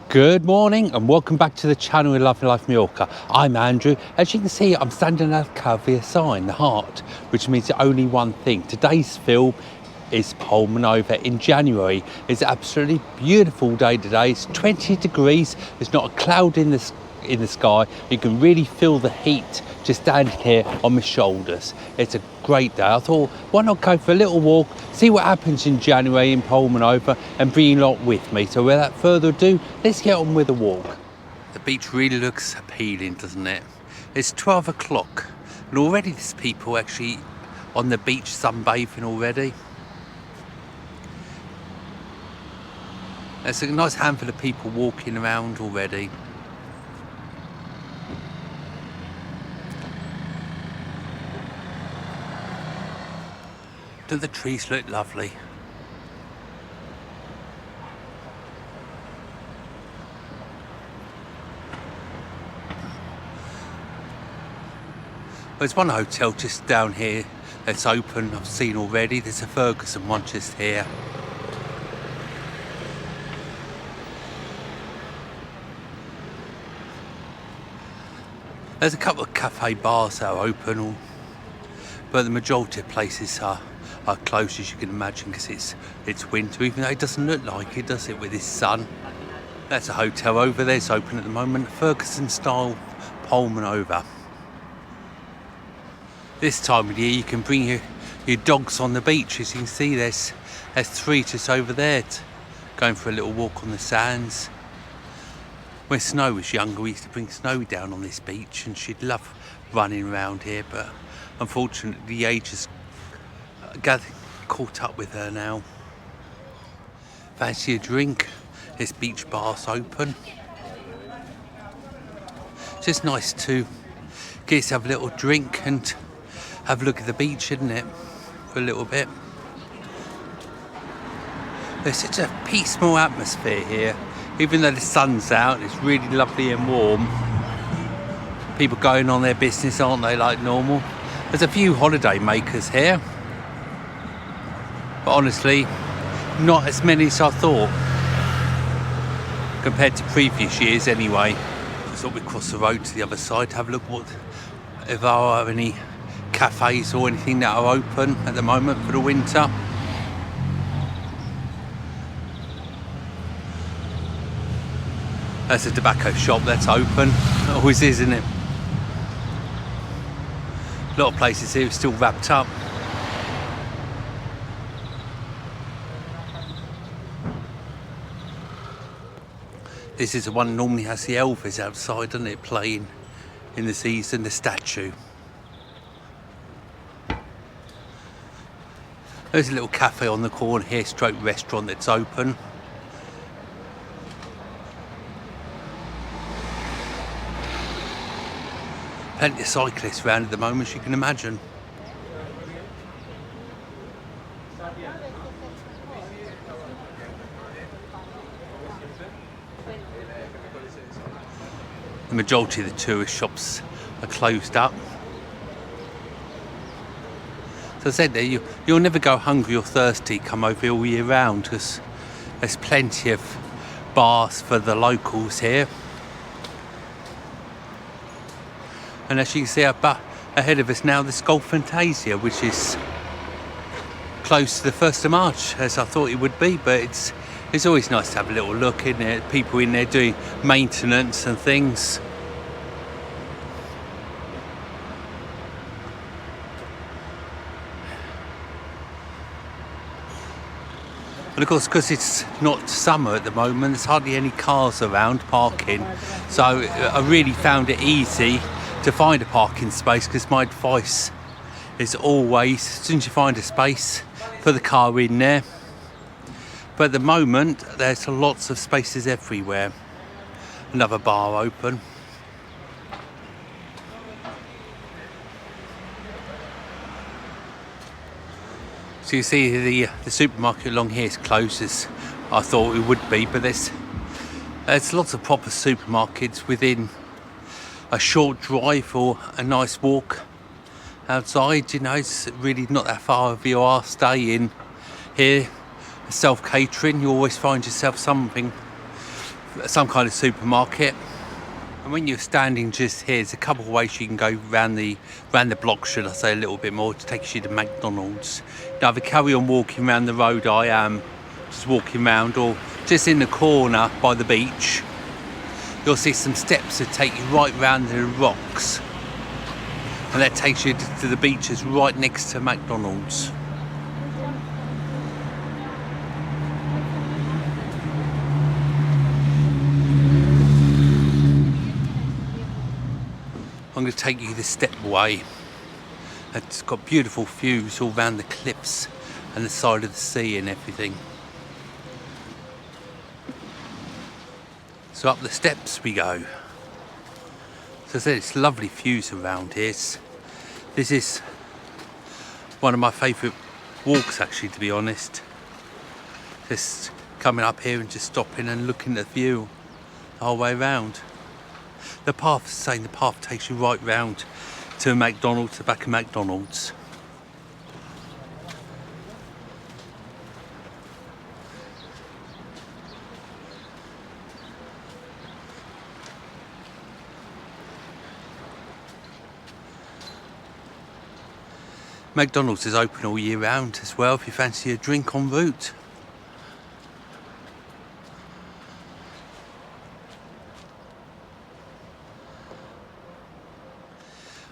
Good morning and welcome back to the channel in Lovely Life Mallorca. I'm Andrew. As you can see, I'm standing at a sign, the heart, which means only one thing. Today's film is PALMANOVA in January. It's an absolutely beautiful day today. It's 20 degrees. There's not a cloud in the sky. You can really feel the heat just standing here on my shoulders. It's a great day. I thought, why not go for a little walk, see what happens in January in PALMANOVA and bring you lot with me. So without further ado, let's get on with the walk. The beach really looks appealing, doesn't it? It's 12 o'clock and already there's people actually on the beach sunbathing already. There's a nice handful of people walking around already. Don't the trees look lovely? There's one hotel just down here that's open, I've seen already. There's a Ferguson one just here. There's a couple of cafe bars that are open, but the majority of places are closed, as you can imagine, because it's winter, even though it doesn't look like it, does it, with this sun. That's a hotel over there, it's open at the moment, Ferguson style PALMANOVA. This time of year you can bring your dogs on the beach. As you can see, there's three just over there going for a little walk on the sands. When Snow was younger, we used to bring Snow down on this beach and she'd love running around here, but unfortunately the age has caught up with her now. Fancy a drink? This beach bar's open. It's just nice to get yourself a little drink and have a look at the beach, isn't it? For a little bit. There's such a peaceful atmosphere here. Even though the sun's out, it's really lovely and warm. People going on their business, aren't they, like normal? There's a few holiday makers here, but honestly, not as many as I thought, compared to previous years anyway. Just thought we'd cross the road to the other side, have a look if there are any cafes or anything that are open at the moment for the winter. There's a tobacco shop that's open. It always is, isn't it? A lot of places here are still wrapped up. This is the one that normally has the Elvis outside, doesn't it, playing in the season, the statue. There's a little cafe on the corner here, stroke restaurant that's open. Plenty of cyclists around at the moment, as you can imagine. The majority of the tourist shops are closed up. So I said there, you'll never go hungry or thirsty come over all year round, because there's plenty of bars for the locals here. And as you can see up ahead of us now, there's Golf Fantasia, which is close to the 1st of March, as I thought it would be, but it's always nice to have a little look, isn't it? People in there doing maintenance and things. And of course, because it's not summer at the moment, there's hardly any cars around parking. So I really found it easy to find a parking space, because my advice is always, as soon as you find a space, put the car in there. But at the moment, there's lots of spaces everywhere. Another bar open. So you see the supermarket along here is closed, as I thought it would be, but there's lots of proper supermarkets within a short drive or a nice walk outside. You know, it's really not that far if you are staying here. Self-catering, you always find yourself something some kind of supermarket. And when you're standing just here, there's a couple of ways you can go round the block, should I say, a little bit more, to take you to McDonald's. You either carry on walking around the road I am, just walking around, or just in the corner by the beach, you'll see some steps that take you right round the rocks. And that takes you to the beaches right next to McDonald's. I'm going to take you this stepway. It's got beautiful views all around the cliffs and the side of the sea and everything. So up the steps we go. So I said, it's lovely views around here. This is one of my favourite walks, actually, to be honest. Just coming up here and just stopping and looking at the view the whole way around. The path, saying the path takes you right round to McDonald's, the back of McDonald's. McDonald's is open all year round as well if you fancy a drink en route.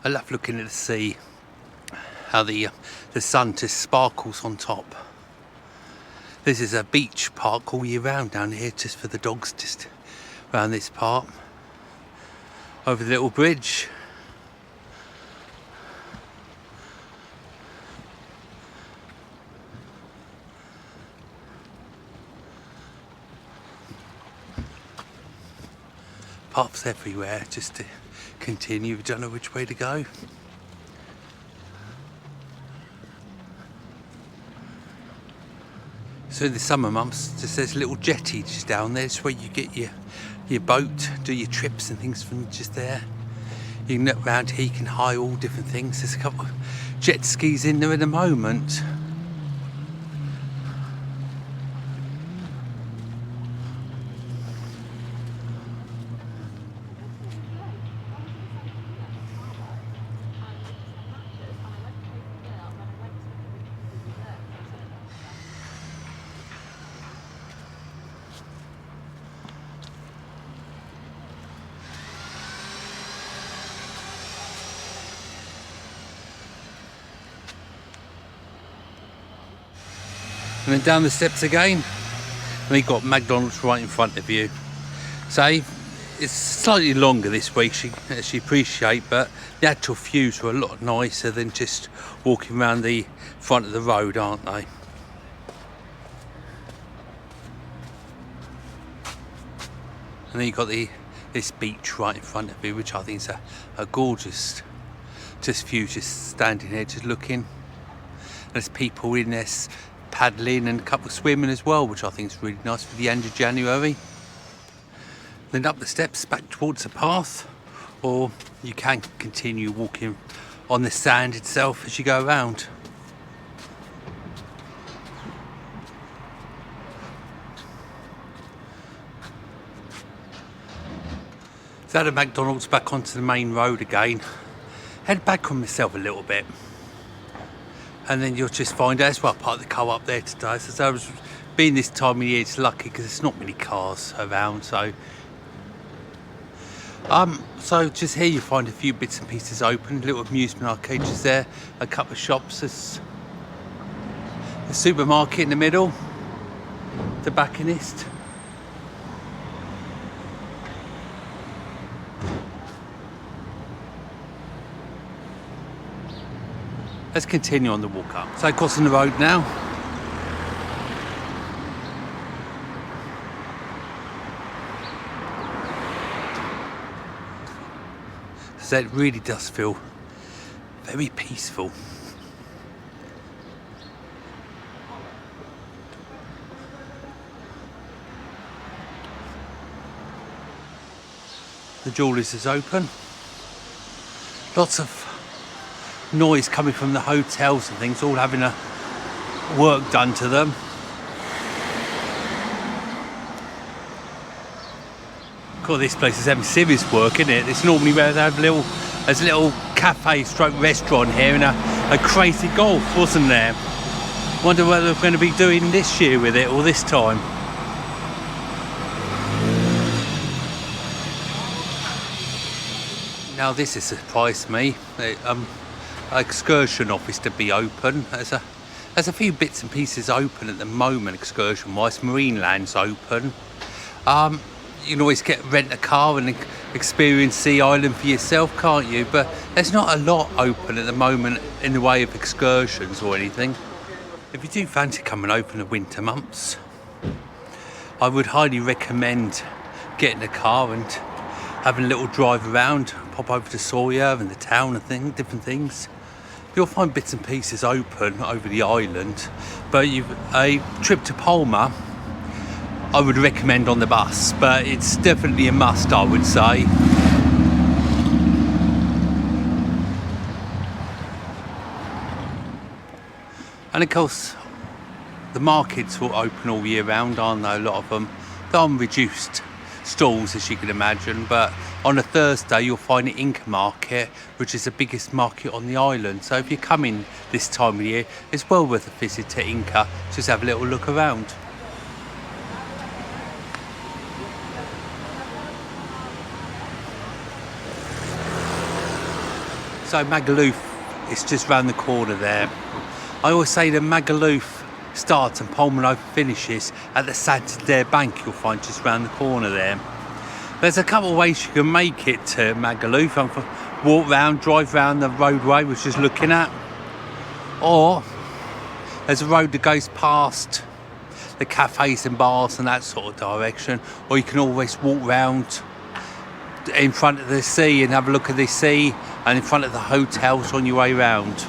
I love looking at the sea, how the sun just sparkles on top. This is a beach park all year round down here, just for the dogs, just around this part. Over the little bridge. Paths everywhere, just to continue. We don't know which way to go. So in the summer months, just there's a little jetty just down there. It's where you get your boat, do your trips and things from just there. You can look around here, you can hire all different things. There's a couple of jet skis in there at the moment. And then down the steps again, and you've got McDonald's right in front of you. So it's slightly longer this week, as you appreciate, but the actual views were a lot nicer than just walking around the front of the road, aren't they? And then you've got this beach right in front of you, which I think is a gorgeous view, just standing here, just looking. There's people in this paddling and a couple swimming as well, which I think is really nice for the end of January. Then up the steps back towards the path, or you can continue walking on the sand itself as you go around. So out of McDonald's back onto the main road again, head back on myself a little bit. And then you'll just find out as well, part of the car up there today. So I was being this time of year, it's lucky because there's not many cars around. So just here you find a few bits and pieces open, little amusement arcades there, a couple of shops. There's a supermarket in the middle, tobacconist. Let's continue on the walk up. So crossing the road now. So it really does feel very peaceful. The jeweller's is open. Lots of noise coming from the hotels and things, all having a work done to them. God, this place is having serious work, isn't it? It's normally where they have there's a little cafe stroke restaurant here and a crazy golf, wasn't there? Wonder what they're going to be doing this year with it, or this time. Now this has surprised me. Excursion office to be open. There's a few bits and pieces open at the moment, excursion-wise. Marine Land's open. You can always rent a car and experience Sea Island for yourself, can't you? But there's not a lot open at the moment in the way of excursions or anything. If you do fancy coming open the winter months, I would highly recommend getting a car and having a little drive around, pop over to Sawyer and the town and different things. You'll find bits and pieces open over the island, but a trip to Palma I would recommend on the bus, but it's definitely a must, I would say. And of course, the markets will open all year round, aren't they? A lot of them. They're on reduced stalls, as you can imagine, but on a Thursday you'll find the Inca market, which is the biggest market on the island. So if you're coming this time of year, it's well worth a visit to Inca. Just have a little look around. So Magaluf is just round the corner there. I always say that Magaluf starts and PALMANOVA finishes at the Santander Bank. You'll find just round the corner there. There's a couple of ways you can make it to Magaluf. Walk round, drive round the roadway which is looking at, or there's a road that goes past the cafes and bars and that sort of direction, or you can always walk round in front of the sea and have a look at the sea and in front of the hotels on your way round.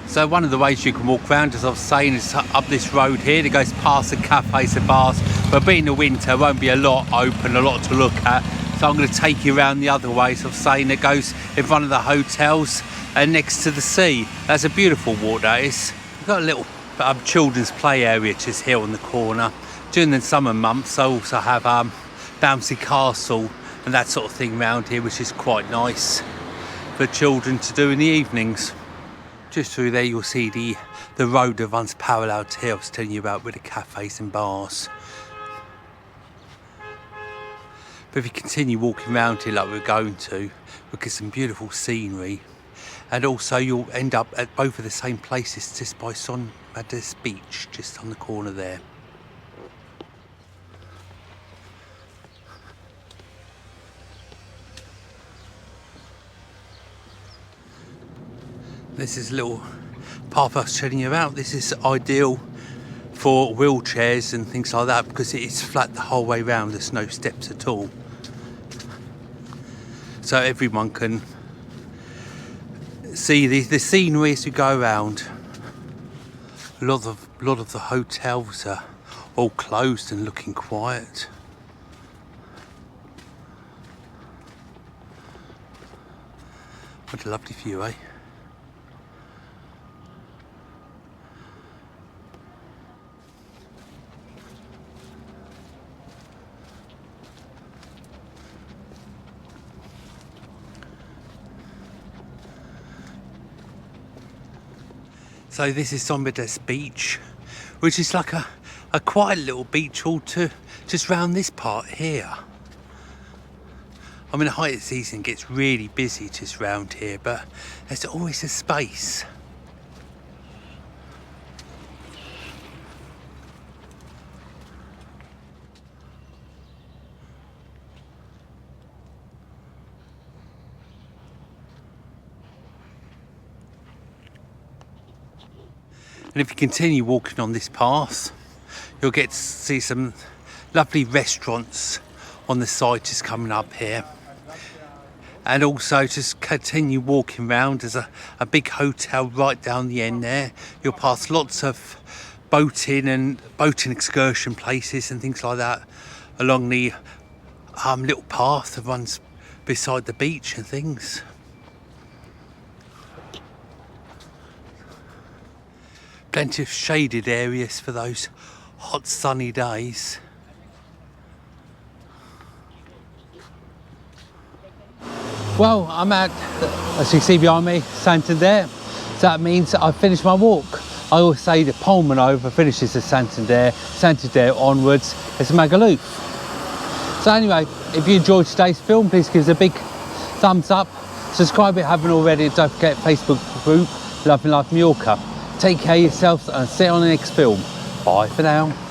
So one of the ways you can walk around, as I was saying, is up this road here that goes past the cafes and bars, but being the winter won't be a lot open, a lot to look at, so I'm going to take you around the other way. So I'm saying it goes in front of the hotels and next to the sea. That's a beautiful walk, that is. We've got a little children's play area just here on the corner. During the summer months I also have bouncy castle and that sort of thing around here, which is quite nice for children to do in the evenings. Just through there you'll see the road that runs parallel to here I was telling you about, with the cafes and bars. But if you continue walking around here like we're going to, look at some beautiful scenery, and also you'll end up at both of the same places just by Son Made's beach, just on the corner there. This is a little path I was telling you about. This is ideal for wheelchairs and things like that because it is flat the whole way round. There's no steps at all, so everyone can see the scenery as you go around. A lot of the hotels are all closed and looking quiet. What a lovely view, eh? So this is Son Made's beach, which is like a quiet little beach all to just round this part here. I mean, the height of the season gets really busy just round here, but there's always a space. And if you continue walking on this path, you'll get to see some lovely restaurants on the side just coming up here. And also just continue walking around. There's a big hotel right down the end there. You'll pass lots of boating excursion places and things like that along the little path that runs beside the beach and things. Plenty of shaded areas for those hot sunny days. Well, I'm at, as you see behind me, Santander. So that means I've finished my walk. I always say that PALMANOVA finishes at Santander, Santander onwards is Magaluf. So anyway, if you enjoyed today's film, please give us a big thumbs up. Subscribe if you haven't already, and don't forget Facebook group, Loving Life Mallorca. Take care of yourselves and see you on the next film. Bye for now.